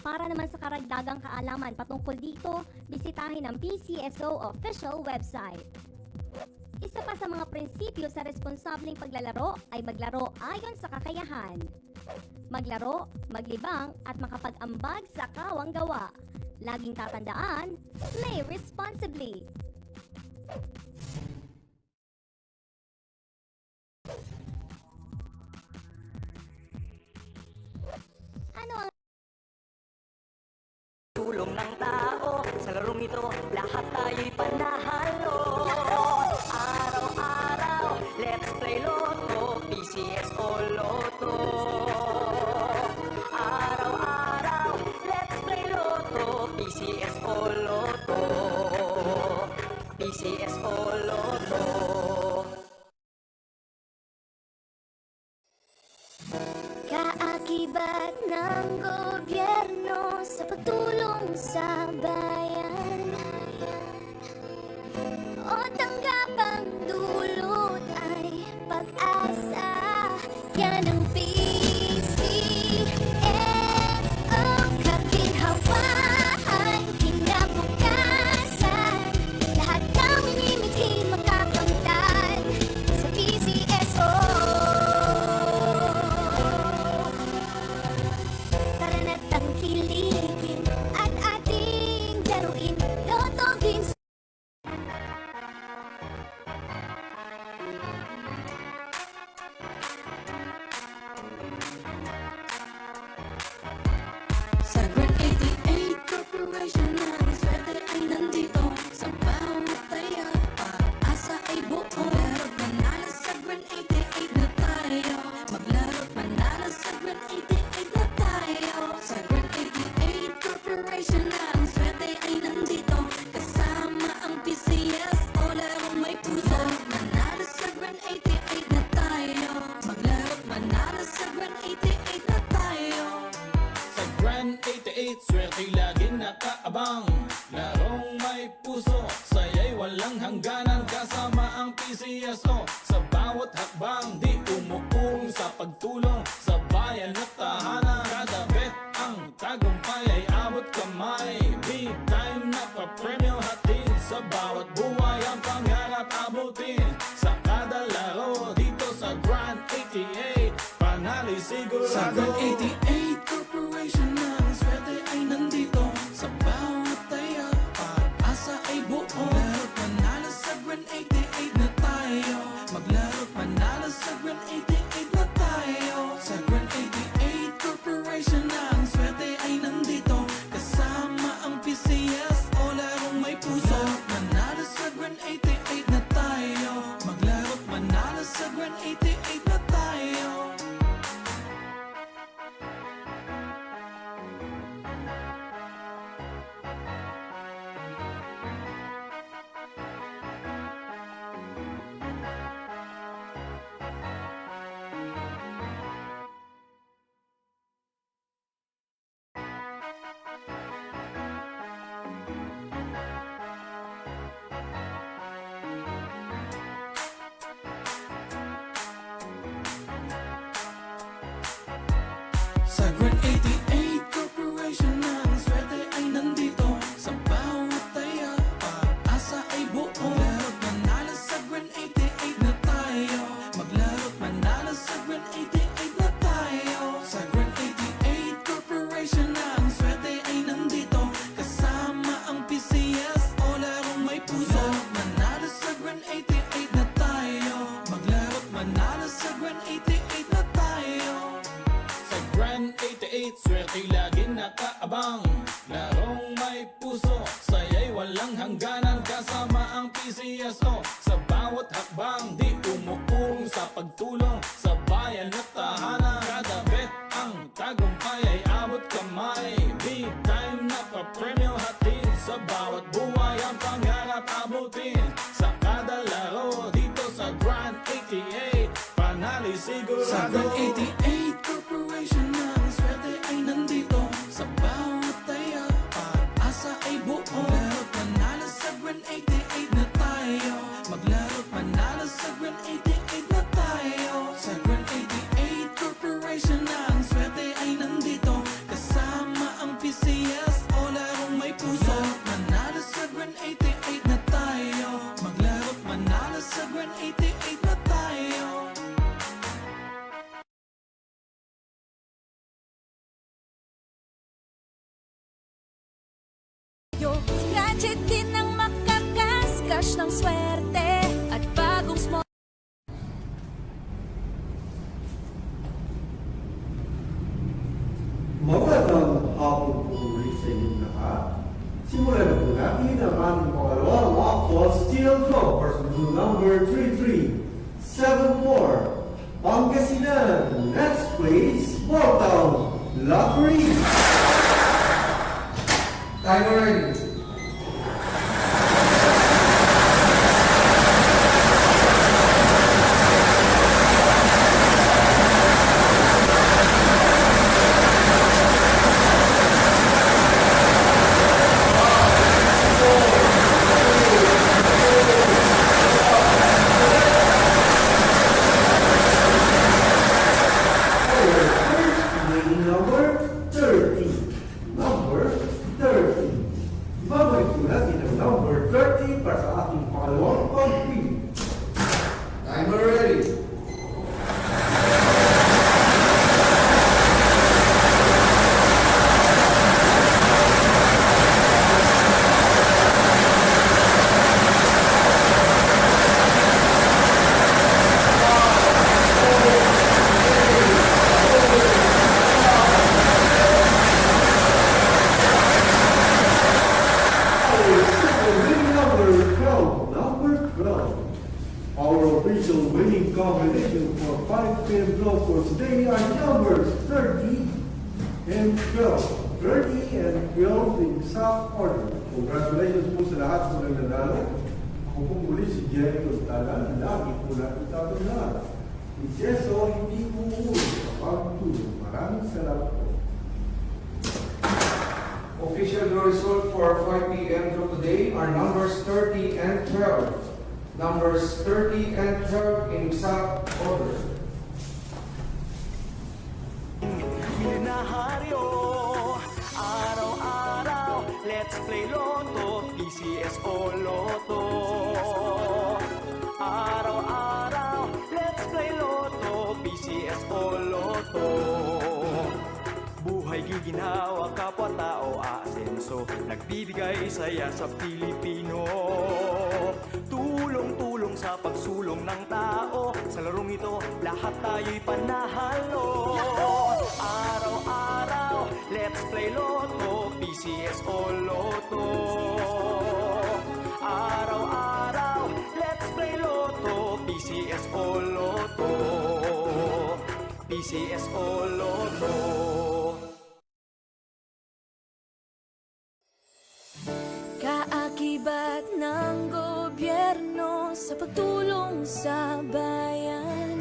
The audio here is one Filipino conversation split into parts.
Para naman sa karagdagang kaalaman patungkol dito, bisitahin ang PCSO official website. Isa pa sa mga prinsipyo sa responsableng paglalaro ay maglaro ayon sa kakayahan. Maglaro, maglibang at makapag-ambag sa kawang gawa. Laging tatandaan, play responsibly. Ano ang tulong ng tao sa larong ito, lahat tayo'y panahalo. Araw-araw, let's play Lotto, PCS o Lotto. Araw-araw, let's play Lotto, PCS o Lotto. PCS o Lotto. Kaakibat ng gobyerno sa pagtulong sa bayan, o tanggapang dulot ay pag-asa. Yan ang PCSO, kaginhawaan, kinabukasan. Lahat ng minimiting makakamtan sa PCSO. Tara na't tangkilikin at ating laruin Lotto Games. Sa Grant 88 Corporation ng swerte ay nandito. Sa bawat taya, pag-asa ay buo. Maglaro't manalo sa Grant 88 na tayo. Maglaro't manalo sa Grant 88 na tayo. Sa Grant 88 Corporation ng swerte ay nandito. Kasama ang PCS o larong may puso. Manalo sa Grant 88 na tayo. Maglaro't manalo sa Grant 88 na tayo. Sa Grand 88, swerte laging nakaabang. Larong may puso, saya'y walang hangganan. Kasama ang PCSO sa bawat hakbang. Di umuurong sa pagtulong sa bayan at tahanan. Kada bet ang tagumpay ay abot kamay. Big time na pa-premyo hatid sa bawat buhay. Ang pangarap abutin sa kada laro. Dito sa Grand 88, panali sigurado. Sa Grant 88 Corporation ng swerte ay nandito. Sa bawat taya, pag-asa ay buo. Maglaro't manalo sa Grant 88 na tayo. Maglaro't manalo sa Grant 88 na tayo. Sa Grant 88 Corporation ng swerte ay nandito. Kasama ang PCS o larong may puso. Manalo sa Grant 88 na tayo. Maglaro't manalo sa Grant 88 na tayo. Sa Grant 88 Corporation ng swerte ay nandito. Sa bawat taya, pag-asa ay buo. Maglaro't manalo sa Grant 88 na tayo. Maglaro't manalo sa Grant 88 na tayo. Sa Grant 88 Corporation ng swerte ay nandito. Kasama ang PCS o larong may puso. Manalo sa Grant 88 na tayo. Maglaro't manalo sa Grant 88 na tayo. Sa Grand 88, swerte laging nakaabang. Larong may puso, saya'y walang hangganan. Kasama ang PCSO sa bawat hakbang. Di umuurong sa pagtulong sa bayan at tahanan. Kada bet ang tagumpay ay abot kamay. Big time na pa-premyo hatid sa bawat buhay. Ang pangarap abutin sa kada laro. Dito sa Grand 88, panali sigurado. Sa Grant 88 Corporation ng swerte ay nandito. Sa bawat taya, pag-asa ay buo. Maglaro't manalo sa Grant 88 na tayo. Maglaro't manalo sa Grant 88 na tayo. Sa Grant 88 Corporation ng swerte ay nandito. Kasama ang PCS cash ng swerte at bagong small. Magandang hapon po ulit sa inyong lahat. Simulan na po natin ang ating pangalawang walk for Steel Draw personal number 3374 Pangasinan. Next place, Small Town Lottery. Timer ready. Winning number 30. Number 30. Ibabalik po natin ang number 30 para sa ating pangalawang pag-pili. Timer ready. Winning number 12. Number 12. Our official winning combination for 5 pin draw for today are numbers 30 and 12. 30 and 12 in exact order. Congratulations po sa lahat sa nanalo. Ako po muli si Jerry Costalan. Lagi po natin tatandaan. Si Jeso hindi po uwi sa pagtulong. Maraming salamat po. Official draw result for 5 p.m. draw today are numbers 30 and 12. Numbers 30 and 12 in exact order. Milenaryo, araw-araw, let's play Lotto, PCS o Lotto. Araw-araw, let's play Lotto, PCS o Lotto. Buhay giginawa, kapwa-tao aasenso, nagbibigay saya sa Pilipino. Tulong-tulong sa pagsulong ng tao, sa larong ito, lahat tayo'y panahalo. Araw-araw, let's play Lotto, PCS o Lotto. Araw-araw, let's play Lotto, PCS o Lotto. PCS o Lotto. Kaakibat ng gobyerno sa pagtulong sa bayan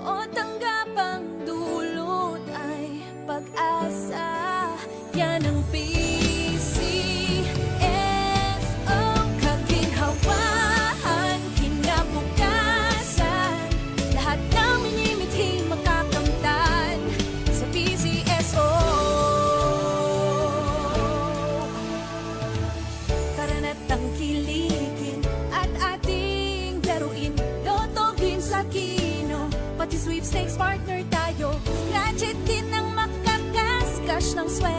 o tanggapang dulot ay pag-asa. Yan ang PCSO, kaginhawahan, kinabukasan. Lahat ng minimithi makakamtan sa PCSO. Tara na't tangkilikin at ating laruin. Lotto Games sa Kino, pati sweepstakes partner tayo. Scratch it din ang makakas, cash ng swerte